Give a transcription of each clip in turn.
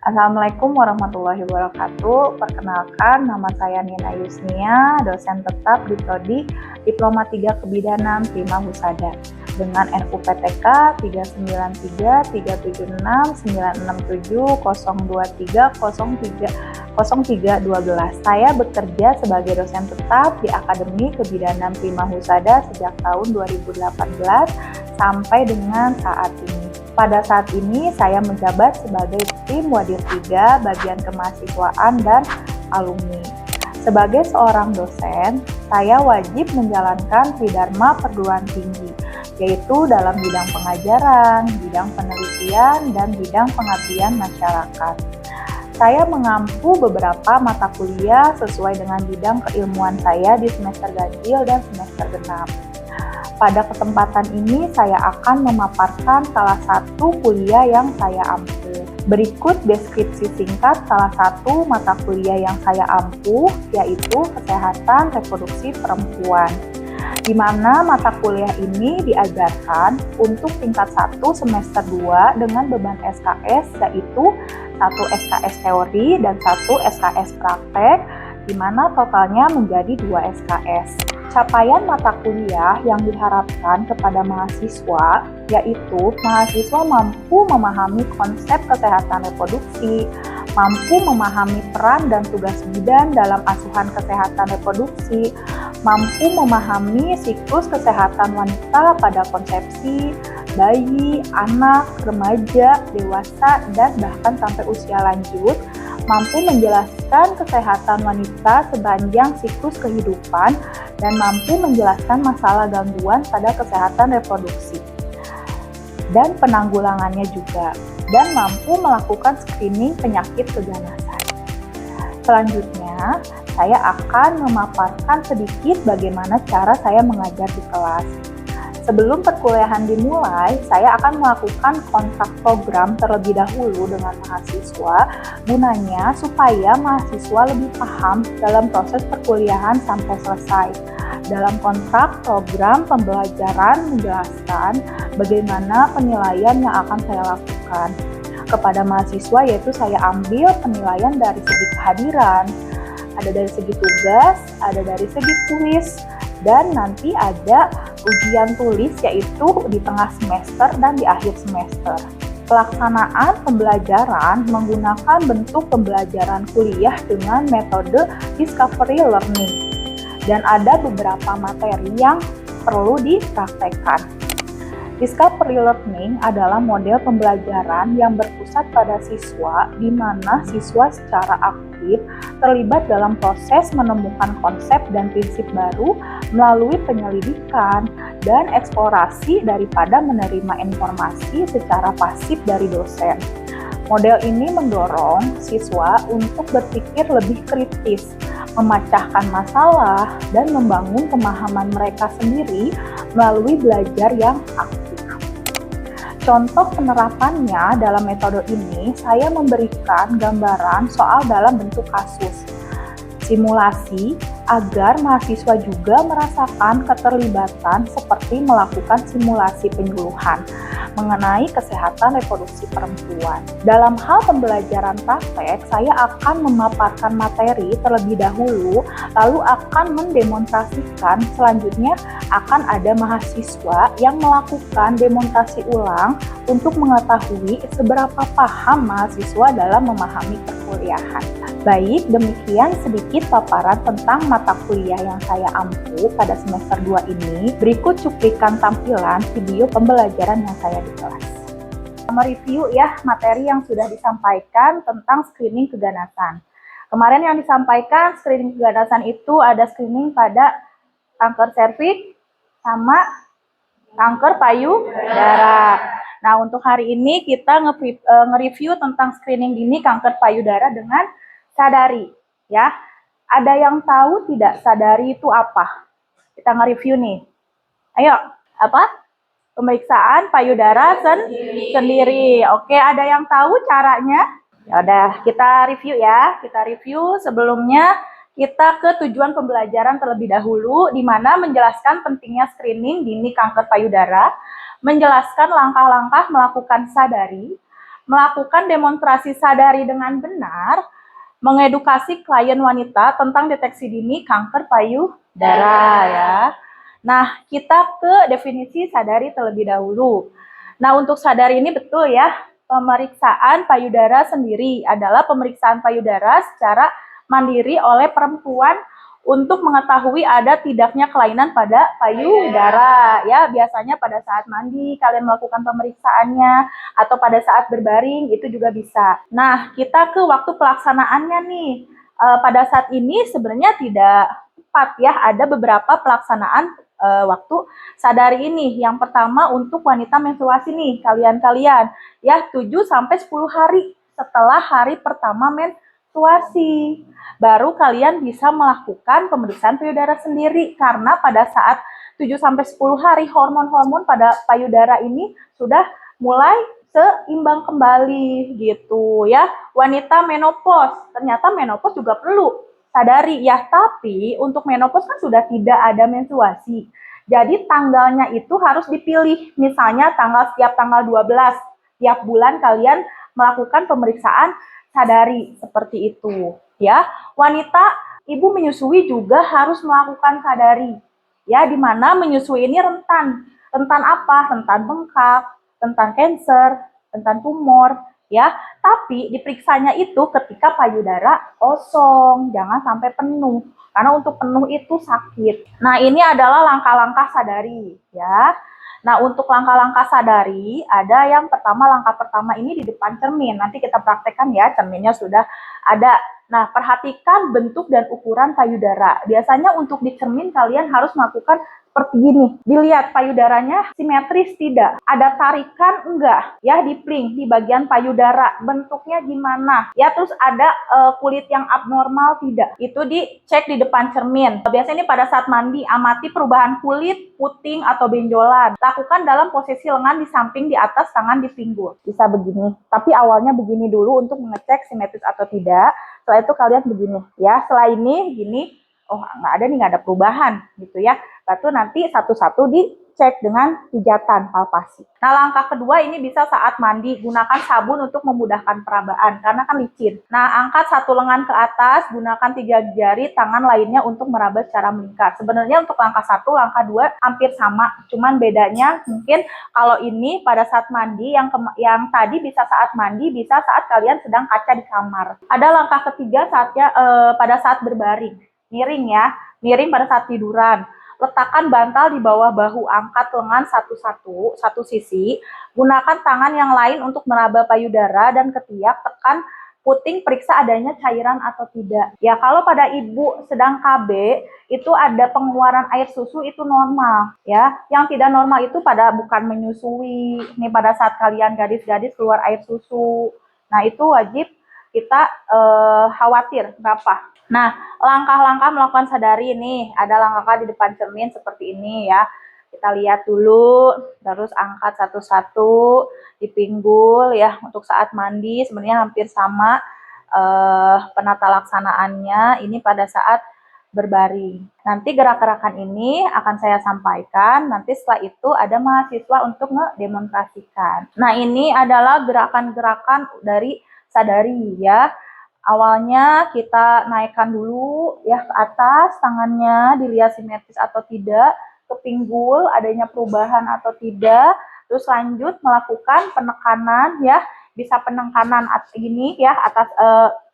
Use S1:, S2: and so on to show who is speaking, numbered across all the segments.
S1: Assalamualaikum warahmatullahi wabarakatuh. Perkenalkan, nama saya Nina Yusnia, dosen tetap di Prodi Diploma 3 Kebidanan Prima Husada dengan NUPTK 393 376 967 023 03 03 12. Saya bekerja sebagai dosen tetap di Akademi Kebidanan Prima Husada sejak tahun 2018 sampai dengan saat ini. Pada saat ini saya menjabat sebagai tim Wadir 3 bagian kemahasiswaan dan alumni. Sebagai seorang dosen, saya wajib menjalankan tridharma perguruan tinggi, yaitu dalam bidang pengajaran, bidang penelitian, dan bidang pengabdian masyarakat. Saya mengampu beberapa mata kuliah sesuai dengan bidang keilmuan saya di semester ganjil dan semester genap. Pada kesempatan ini saya akan memaparkan salah satu kuliah yang saya ampu. Berikut deskripsi singkat salah satu mata kuliah yang saya ampu, yaitu Kesehatan Reproduksi Perempuan, di mana mata kuliah ini diajarkan untuk tingkat 1 semester 2 dengan beban SKS, yaitu 1 SKS teori dan 1 SKS praktek, di mana totalnya menjadi 2 SKS. Capaian mata kuliah yang diharapkan kepada mahasiswa, yaitu mahasiswa mampu memahami konsep kesehatan reproduksi, mampu memahami peran dan tugas bidan dalam asuhan kesehatan reproduksi, mampu memahami siklus kesehatan wanita pada konsepsi, bayi, anak, remaja, dewasa, dan bahkan sampai usia lanjut, mampu menjelaskan kesehatan wanita sepanjang siklus kehidupan, dan mampu menjelaskan masalah gangguan pada kesehatan reproduksi dan penanggulangannya juga, dan mampu melakukan screening penyakit keganasan. Selanjutnya, saya akan memaparkan sedikit bagaimana cara saya mengajar di kelas. Sebelum perkuliahan dimulai, saya akan melakukan kontrak program terlebih dahulu dengan mahasiswa, gunanya supaya mahasiswa lebih paham dalam proses perkuliahan sampai selesai. Dalam kontrak program pembelajaran menjelaskan bagaimana penilaian yang akan saya lakukan kepada mahasiswa, yaitu saya ambil penilaian dari segi kehadiran, ada dari segi tugas, ada dari segi kuis, dan nanti ada ujian tulis yaitu di tengah semester dan di akhir semester. Pelaksanaan pembelajaran menggunakan bentuk pembelajaran kuliah dengan metode discovery learning, dan ada beberapa materi yang perlu dipraktekkan. Discovery learning adalah model pembelajaran yang berpusat pada siswa, di mana siswa secara aktif terlibat dalam proses menemukan konsep dan prinsip baru melalui penyelidikan dan eksplorasi daripada menerima informasi secara pasif dari dosen. Model ini mendorong siswa untuk berpikir lebih kritis, memecahkan masalah, dan membangun pemahaman mereka sendiri melalui belajar yang aktif. Contoh penerapannya dalam metode ini, saya memberikan gambaran soal dalam bentuk kasus, simulasi, agar mahasiswa juga merasakan keterlibatan seperti melakukan simulasi penyuluhan mengenai kesehatan reproduksi perempuan. Dalam hal pembelajaran praktek, saya akan memaparkan materi terlebih dahulu, lalu akan mendemonstrasikan. Selanjutnya akan ada mahasiswa yang melakukan demonstrasi ulang untuk mengetahui seberapa paham mahasiswa dalam memahami perkuliahan. Baik, demikian sedikit paparan tentang mata kuliah yang saya ampu pada semester 2 ini. Berikut cuplikan tampilan video pembelajaran yang saya di kelas. Mereview ya materi yang sudah disampaikan tentang screening keganasan. Kemarin yang disampaikan screening keganasan itu ada screening pada kanker serviks sama kanker payudara. Nah, untuk hari ini kita nge-review tentang screening dini kanker payudara dengan sadari, ya. Ada yang tahu tidak sadari itu apa? Kita nge-review nih. Ayo, apa? Pemeriksaan payudara sendiri. Oke, ada yang tahu caranya? Ya udah, kita review ya. Kita review sebelumnya kita ke tujuan pembelajaran terlebih dahulu, di mana menjelaskan pentingnya screening dini kanker payudara, menjelaskan langkah-langkah melakukan sadari, melakukan demonstrasi sadari dengan benar, mengedukasi klien wanita tentang deteksi dini kanker payudara ya. Nah, kita ke definisi sadari terlebih dahulu. Nah, untuk sadari ini betul ya, pemeriksaan payudara sendiri adalah pemeriksaan payudara secara mandiri oleh perempuan untuk mengetahui ada tidaknya kelainan pada payudara ya. Biasanya pada saat mandi kalian melakukan pemeriksaannya atau pada saat berbaring itu juga bisa. Nah, kita ke waktu pelaksanaannya nih. Pada saat ini sebenarnya tidak tepat ya, ada beberapa pelaksanaan waktu sadari ini. Yang pertama untuk wanita menstruasi nih, kalian-kalian ya 7 sampai 10 hari setelah hari pertama menstruasi. Baru kalian bisa melakukan pemeriksaan payudara sendiri karena pada saat 7 sampai 10 hari hormon-hormon pada payudara ini sudah mulai seimbang kembali gitu ya. Wanita menopause, ternyata menopause juga perlu sadari ya, tapi untuk menopause kan sudah tidak ada menstruasi. Jadi tanggalnya itu harus dipilih. Misalnya setiap tanggal 12 tiap bulan kalian melakukan pemeriksaan sadari seperti itu ya. Wanita ibu menyusui juga harus melakukan sadari ya, di mana menyusui ini rentan apa? Rentan bengkak, rentan kanker, rentan tumor ya. Tapi diperiksanya itu ketika payudara kosong, jangan sampai penuh. Karena untuk penuh itu sakit. Nah, ini adalah langkah-langkah sadari ya. Nah, untuk langkah-langkah sadari, ada yang pertama, langkah pertama ini di depan cermin. Nanti kita praktekkan ya, cerminnya sudah ada. Nah, perhatikan bentuk dan ukuran payudara. Biasanya untuk di cermin kalian harus melakukan seperti gini. Dilihat payudaranya simetris tidak? Ada tarikan enggak? Ya, di pling, di bagian payudara. Bentuknya gimana? Ya, terus ada kulit yang abnormal tidak? Itu dicek di depan cermin. Biasanya ini pada saat mandi, amati perubahan kulit, puting, atau benjolan. Lakukan dalam posisi lengan di samping, di atas, tangan di pinggul. Bisa begini. Tapi awalnya begini dulu untuk mengecek simetris atau tidak. Setelah itu kalian begini. Ya, setelah ini gini. Oh, nggak ada perubahan gitu ya. Lalu nanti satu-satu dicek dengan pijatan, palpasi. Nah, langkah kedua ini bisa saat mandi, gunakan sabun untuk memudahkan perabaan karena kan licin. Nah, angkat satu lengan ke atas, gunakan 3 jari tangan lainnya untuk meraba secara melingkar. Sebenarnya untuk langkah 1, langkah 2 hampir sama, cuman bedanya mungkin kalau ini pada saat mandi, yang tadi bisa saat mandi, bisa saat kalian sedang kaca di kamar. Ada langkah ketiga pada saat berbaring. Miring ya, miring pada saat tiduran. Letakkan bantal di bawah bahu, angkat lengan satu sisi. Gunakan tangan yang lain untuk meraba payudara dan ketiak, tekan puting, periksa adanya cairan atau tidak. Ya, kalau pada ibu sedang KB, itu ada pengeluaran air susu itu normal ya. Yang tidak normal itu bukan menyusui. Ini pada saat kalian gadis-gadis keluar air susu. Nah, itu wajib kita khawatir berapa. Nah, langkah-langkah melakukan sadari ini, ada langkah di depan cermin seperti ini ya. Kita lihat dulu, terus angkat satu-satu, dipinggul ya. Untuk saat mandi sebenarnya hampir sama penata laksanaannya, ini pada saat berbaring. Nanti gerak-gerakan ini akan saya sampaikan, nanti setelah itu ada mahasiswa untuk ngedemonstrasikan. Nah, ini adalah gerakan-gerakan dari sadari ya. Awalnya kita naikkan dulu ya ke atas, tangannya dilihat simetris atau tidak, ke pinggul adanya perubahan atau tidak, terus lanjut melakukan penekanan ya, bisa penekanan ini ya atas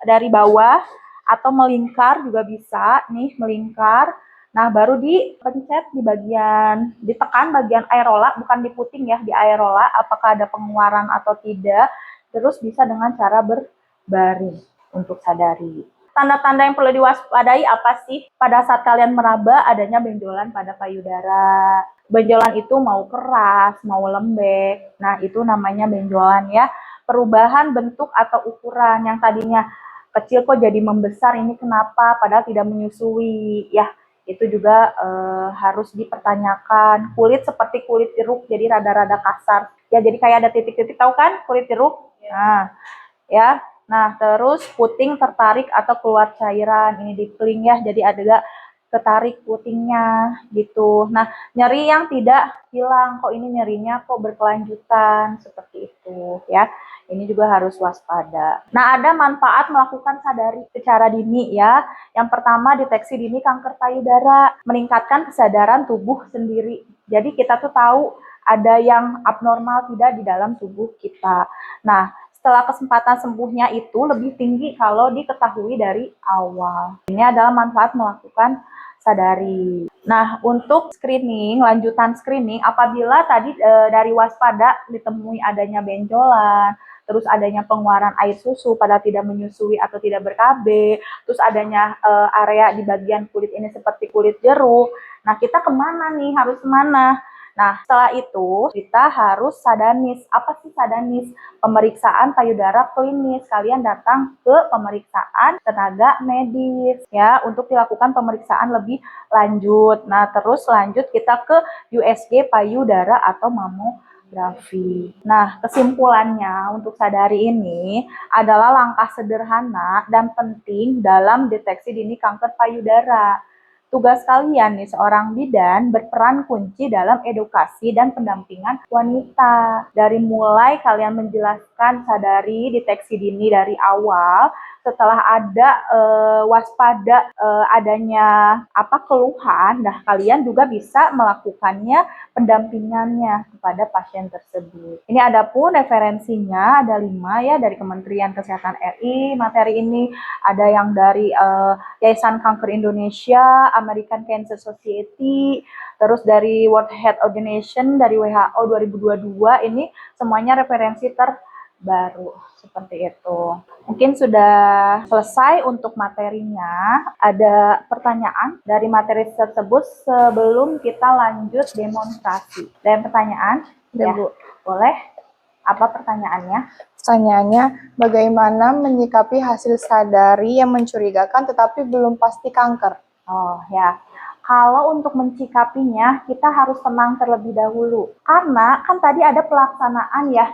S1: dari bawah atau melingkar juga bisa nih, melingkar. Nah, baru dipencet di bagian, ditekan bagian aerola, bukan di puting ya, di aerola apakah ada pengeluaran atau tidak, terus bisa dengan cara berbaring. Untuk sadari. Tanda-tanda yang perlu diwaspadai apa sih? Pada saat kalian meraba adanya benjolan pada payudara. Benjolan itu mau keras, mau lembek. Nah, itu namanya benjolan ya. Perubahan bentuk atau ukuran yang tadinya kecil kok jadi membesar, ini kenapa? Padahal tidak menyusui ya. Itu juga harus dipertanyakan. Kulit seperti kulit jeruk, jadi rada-rada kasar. Ya, jadi kayak ada titik-titik, tahu kan kulit jeruk? Nah, ya. Nah, terus puting tertarik atau keluar cairan, ini di pling ya, jadi ada ketarik putingnya gitu. Nah, nyeri yang tidak hilang, kok ini nyerinya kok berkelanjutan seperti itu ya. Ini juga harus waspada. Nah, ada manfaat melakukan sadari secara dini ya. Yang pertama, deteksi dini kanker payudara, meningkatkan kesadaran tubuh sendiri. Jadi kita tuh tahu ada yang abnormal tidak di dalam tubuh kita. Nah, setelah kesempatan sembuhnya itu lebih tinggi kalau diketahui dari awal. Ini adalah manfaat melakukan sadari. Nah, untuk screening, lanjutan screening, apabila tadi dari waspada ditemui adanya benjolan, terus adanya pengeluaran air susu pada tidak menyusui atau tidak ber-KB, terus adanya area di bagian kulit ini seperti kulit jeruk. Nah, kita kemana nih? Harus kemana? Nah, setelah itu kita harus sadanis. Apa sih sadanis? Pemeriksaan payudara klinis. Kalian datang ke pemeriksaan tenaga medis ya untuk dilakukan pemeriksaan lebih lanjut. Nah, terus lanjut kita ke USG payudara atau mamografi. Nah, kesimpulannya untuk sadari ini adalah langkah sederhana dan penting dalam deteksi dini kanker payudara. Tugas kalian nih seorang bidan berperan kunci dalam edukasi dan pendampingan wanita. Dari mulai kalian menjelaskan sadari deteksi dini dari awal, setelah ada waspada adanya keluhan, nah kalian juga bisa melakukannya pendampingannya kepada pasien tersebut. Ini ada pun referensinya ada 5 ya dari Kementerian Kesehatan RI. Materi ini ada yang dari Yayasan Kanker Indonesia, American Cancer Society, terus dari World Health Organization, dari WHO 2022, ini semuanya referensi terbaru seperti itu. Mungkin sudah selesai untuk materinya. Ada pertanyaan dari materi tersebut sebelum kita lanjut demonstrasi. Ada pertanyaan? Ya, Bu. Boleh? Apa pertanyaannya?
S2: Pertanyaannya, bagaimana menyikapi hasil sadari yang mencurigakan tetapi belum pasti kanker?
S1: Oh ya, kalau untuk mencikapinya kita harus tenang terlebih dahulu. Karena kan tadi ada pelaksanaan ya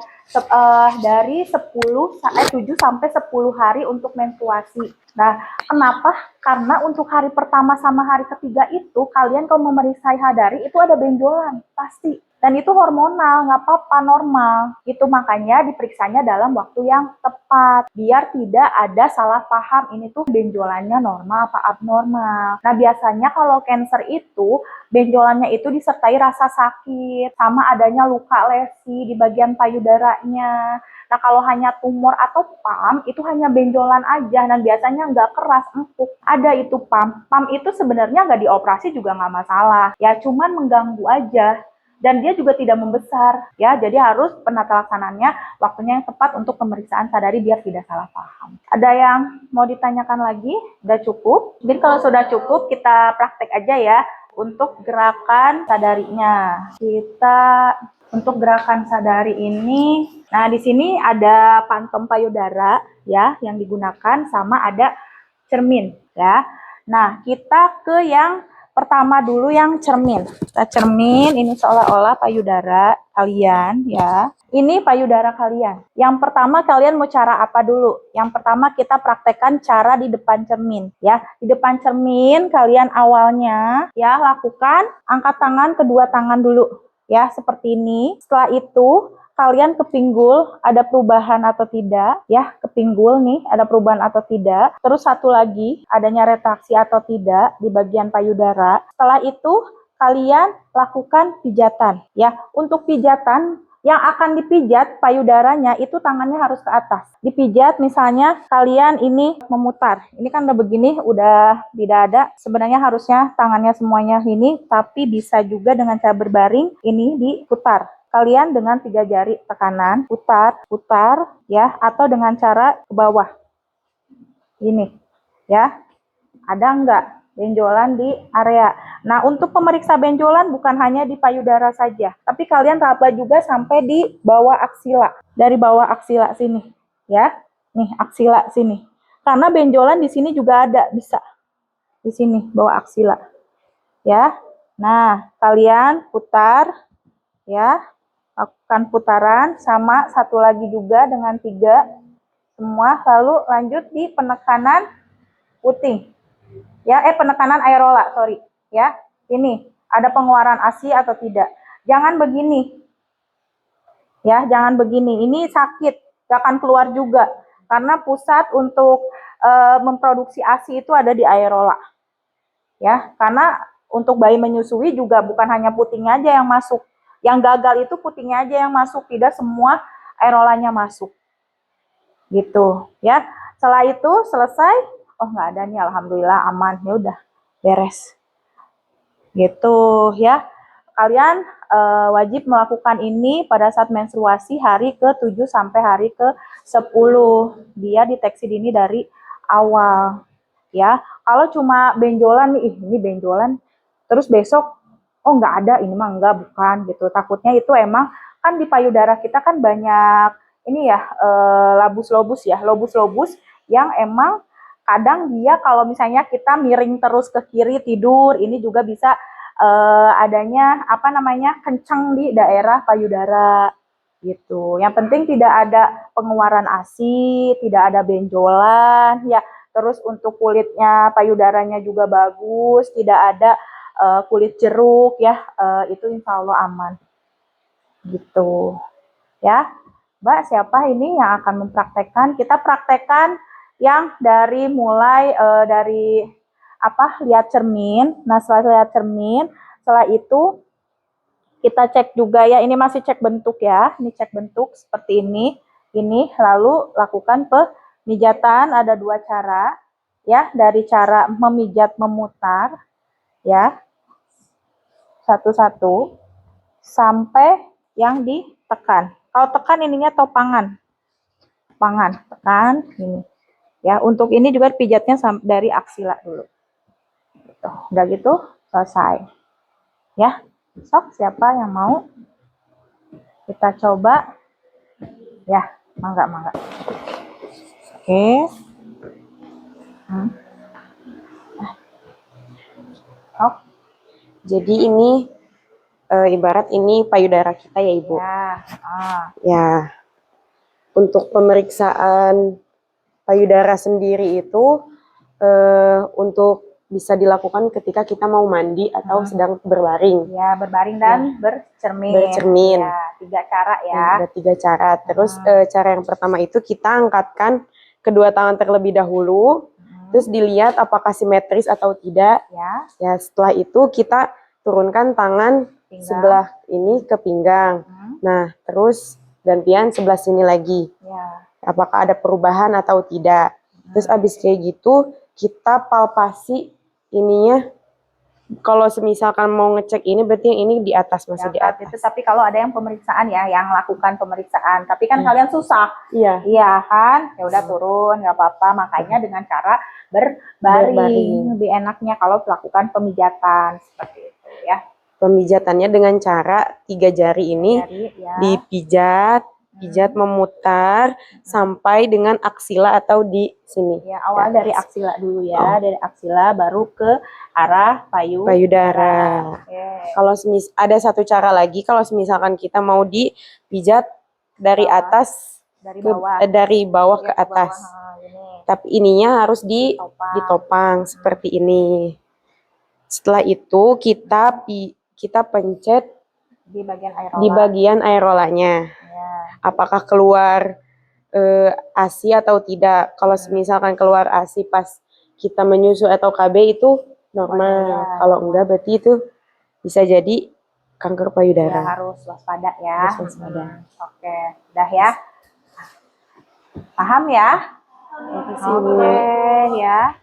S1: dari 7 sampai 10 hari untuk menstruasi. Nah, kenapa? Karena untuk hari pertama sama hari ketiga itu kalian kalau memeriksa sadari itu ada benjolan, pasti. Dan itu hormonal, nggak apa-apa, normal. Itu makanya diperiksanya dalam waktu yang tepat. Biar tidak ada salah paham, ini tuh benjolannya normal apa abnormal. Nah, biasanya kalau cancer itu, benjolannya itu disertai rasa sakit, sama adanya luka lesi di bagian payudaranya. Nah, kalau hanya tumor atau PAM, itu hanya benjolan aja, dan biasanya nggak keras, empuk. Ada itu PAM. PAM itu sebenarnya nggak dioperasi juga nggak masalah. Ya, cuman mengganggu aja. Dan dia juga tidak membesar, ya. Jadi harus penata laksanaannya waktunya yang tepat untuk pemeriksaan sadari biar tidak salah paham. Ada yang mau ditanyakan lagi? Udah cukup? Jadi kalau sudah cukup, kita praktek aja ya untuk gerakan sadarinya. Untuk gerakan sadari ini, nah di sini ada pantem payudara ya yang digunakan, sama ada cermin ya. Nah, kita ke yang pertama dulu, yang cermin. Kita cermin, ini seolah-olah payudara kalian ya. Ini payudara kalian. Yang pertama kalian mau cara apa dulu? Yang pertama kita praktekkan cara di depan cermin ya. Di depan cermin kalian awalnya ya lakukan angkat tangan, kedua tangan dulu ya seperti ini. Setelah itu kalian ke pinggul ada perubahan atau tidak ya, ke pinggul nih ada perubahan atau tidak. Terus satu lagi adanya retraksi atau tidak di bagian payudara. Setelah itu kalian lakukan pijatan ya. Untuk pijatan yang akan dipijat payudaranya itu tangannya harus ke atas. Dipijat misalnya kalian ini memutar. Ini kan udah begini, udah tidak ada. Sebenarnya harusnya tangannya semuanya ini, tapi bisa juga dengan cara berbaring ini diputar. Kalian dengan 3 jari tekanan, putar ya, atau dengan cara ke bawah. Ini ya. Ada enggak benjolan di area? Nah, untuk pemeriksa benjolan bukan hanya di payudara saja, tapi kalian raba juga sampai di bawah aksila. Dari bawah aksila sini ya. Nih, aksila sini. Karena benjolan di sini juga ada, bisa. Di sini bawah aksila. Ya. Nah, kalian putar ya. Lakukan putaran, sama satu lagi juga dengan 3 semua. Lalu lanjut di penekanan puting Ya, penekanan aerola, sorry. Ya, ini ada pengeluaran ASI atau tidak. Jangan begini. Ya, jangan begini. Ini sakit, gak akan keluar juga. Karena pusat untuk memproduksi ASI itu ada di aerola. Ya, karena untuk bayi menyusui juga bukan hanya putingnya aja yang masuk. Yang gagal itu putingnya aja yang masuk, tidak semua aerolanya masuk. Gitu, ya. Setelah itu selesai, oh nggak ada nih, alhamdulillah aman, ya udah beres. Gitu, ya. Kalian wajib melakukan ini pada saat menstruasi hari ke-7 sampai hari ke-10. Biar deteksi dini dari awal. Ya, kalau cuma benjolan nih, ini benjolan, terus besok, oh nggak ada, ini mah enggak, bukan gitu. Takutnya itu emang, kan di payudara kita kan banyak, ini ya, lobus-lobus ya, lobus-lobus yang emang kadang dia kalau misalnya kita miring terus ke kiri tidur, ini juga bisa adanya apa namanya kencang di daerah payudara gitu. Yang penting tidak ada pengeluaran ASI, tidak ada benjolan, ya. Terus untuk kulitnya payudaranya juga bagus, tidak ada kulit jeruk, ya. Itu insya Allah aman. Gitu, ya. Mbak, siapa ini yang akan mempraktekkan? Kita praktekkan yang dari mulai dari apa, lihat cermin. Nah, setelah lihat cermin, setelah itu kita cek juga ya, ini masih cek bentuk ya, ini cek bentuk seperti ini, lalu lakukan pemijatan. Ada dua cara ya, dari cara memijat memutar ya, satu-satu sampai yang ditekan. Kalau tekan ininya topangan, tekan ini ya. Untuk ini juga pijatnya dari aksila dulu. Udah gitu selesai ya. Sok, siapa yang mau kita coba ya, mangga. Oke. Oh,
S3: jadi ini ibarat ini payudara kita ya Ibu. Ya, untuk pemeriksaan payudara sendiri itu untuk bisa dilakukan ketika kita mau mandi atau sedang berbaring.
S1: Ya, berbaring dan bercermin.
S3: Bercermin.
S1: Ya, 3 cara ya.
S3: Ada 3 cara. Terus cara yang pertama itu kita angkatkan kedua tangan terlebih dahulu, terus dilihat apakah simetris atau tidak. Ya, setelah itu kita turunkan tangan sebelah ini ke pinggang. Nah, terus gantian sebelah sini lagi.
S1: Ya.
S3: Apakah ada perubahan atau tidak. Terus abis kayak gitu kita palpasi ininya. Kalau misalkan mau ngecek ini berarti yang ini di atas, masih di atas.
S1: Itu, tapi kalau ada yang pemeriksaan ya, yang lakukan pemeriksaan. Tapi kan kalian susah.
S3: Iya.
S1: Iya kan? Ya udah turun, nggak apa-apa. Makanya dengan cara berbaring lebih enaknya kalau melakukan pemijatan seperti itu ya.
S3: Pemijatannya dengan cara 3 jari ini dipijat, memutar sampai dengan aksila atau di sini.
S1: Ya, awal dari aksila dulu ya, dari aksila baru ke arah payudara.
S3: Kalau ada satu cara lagi, kalau misalkan kita mau dipijat dari atas dari bawah ke atas. Tapi ininya harus ditopang seperti ini. Setelah itu kita pencet di bagian aerolanya. Apakah keluar ASI atau tidak. Kalau misalkan keluar ASI pas kita menyusui atau KB itu normal. Kalau enggak berarti itu bisa jadi kanker payudara.
S1: Ya, harus waspada ya. Oke, udah ya. Paham ya? Oke ya.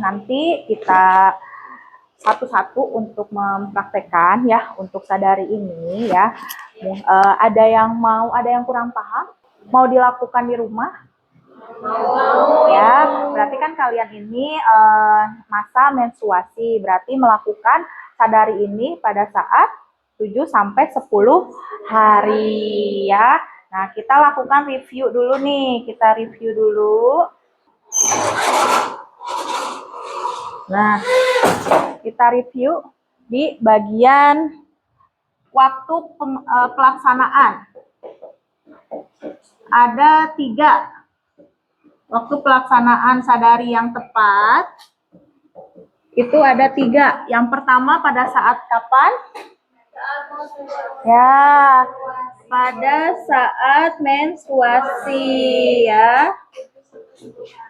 S1: Nanti kita satu-satu untuk mempraktekkan ya, untuk sadari ini ya. Ada yang kurang paham, mau dilakukan di rumah? Ya, berarti kan kalian ini masa menstruasi, berarti melakukan sadari ini pada saat 7 sampai 10 hari ya. Nah, kita lakukan review dulu nih, kita review dulu. Nah, kita review di bagian waktu pelaksanaan. Ada 3 Waktu pelaksanaan sadari yang tepat itu ada 3. Yang pertama pada saat kapan? Ya, pada saat menstruasi ya.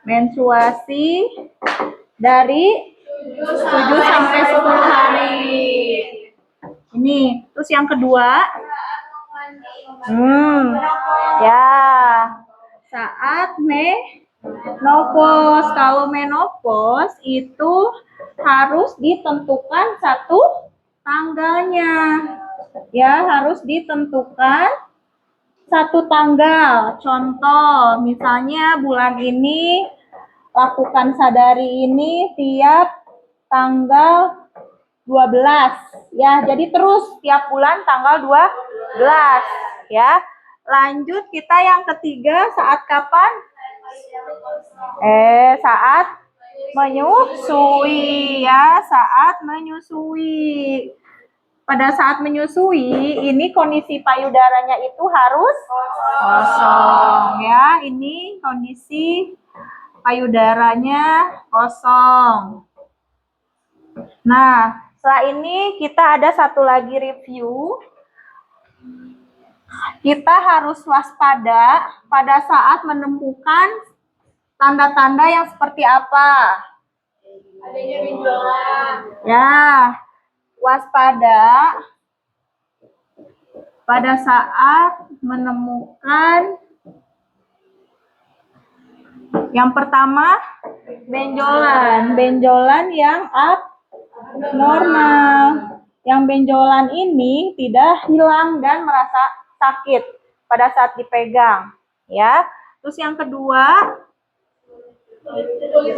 S1: Menstruasi dari 7 sampai 10 hari. Ini, terus yang kedua, ya, saat menopause. Kalau menopause itu harus ditentukan satu tanggalnya. Ya, harus ditentukan satu tanggal. Contoh, misalnya bulan ini lakukan sadari ini tiap tanggal 12 ya. Jadi terus tiap bulan tanggal 12 ya. Lanjut kita yang ketiga, saat kapan? Saat menyusui ya, saat menyusui. Pada saat menyusui, ini kondisi payudaranya itu harus kosong ya. Ini kondisi payudaranya kosong. Nah, setelah ini kita ada satu lagi review. Kita harus waspada pada saat menemukan tanda-tanda yang seperti apa? Adanya benjolan. Ya, waspada pada saat menemukan yang pertama benjolan yang abnormal. Yang benjolan ini tidak hilang dan merasa sakit pada saat dipegang, ya. Terus yang kedua,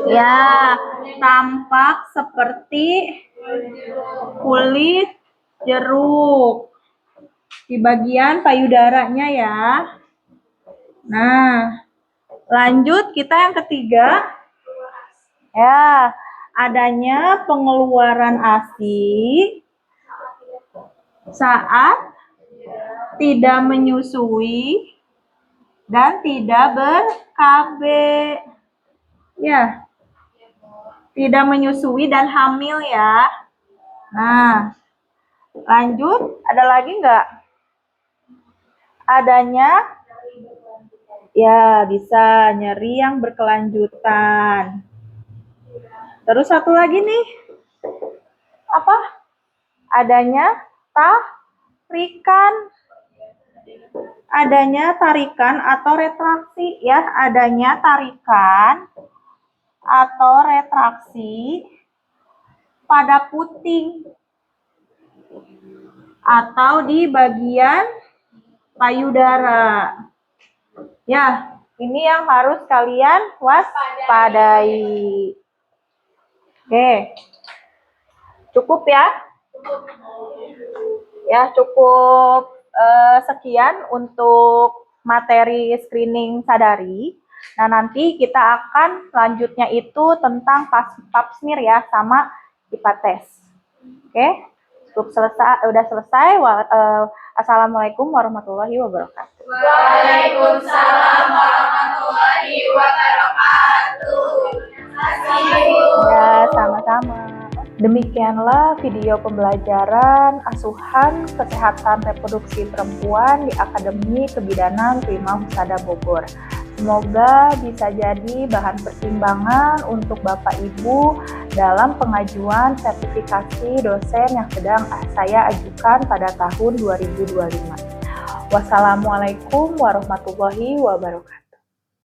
S1: ya, tampak seperti kulit jeruk di bagian payudaranya ya. Nah, lanjut kita yang ketiga, ya, adanya pengeluaran ASI saat tidak menyusui dan tidak ber-KB. Ya, tidak menyusui dan hamil ya. Nah, lanjut, ada lagi nggak? Adanya, ya, bisa nyeri yang berkelanjutan. Terus satu lagi nih, apa? Adanya tarikan atau retraksi ya, adanya tarikan atau retraksi pada puting atau di bagian payudara. Ya, ini yang harus kalian waspadai. Oke. Cukup ya? Ya, cukup sekian untuk materi screening sadari. Nah, nanti kita akan selanjutnya itu tentang pap smear ya, sama IPA test. Oke, cukup selesai, udah selesai. Assalamualaikum warahmatullahi wabarakatuh.
S4: Waalaikumsalam warahmatullahi wabarakatuh.
S1: Ya, sama-sama. Demikianlah video pembelajaran asuhan kesehatan reproduksi perempuan di Akademi Kebidanan Prima Husada Bogor. Semoga bisa jadi bahan pertimbangan untuk Bapak Ibu dalam pengajuan sertifikasi dosen yang sedang saya ajukan pada tahun 2025. Wassalamualaikum warahmatullahi wabarakatuh.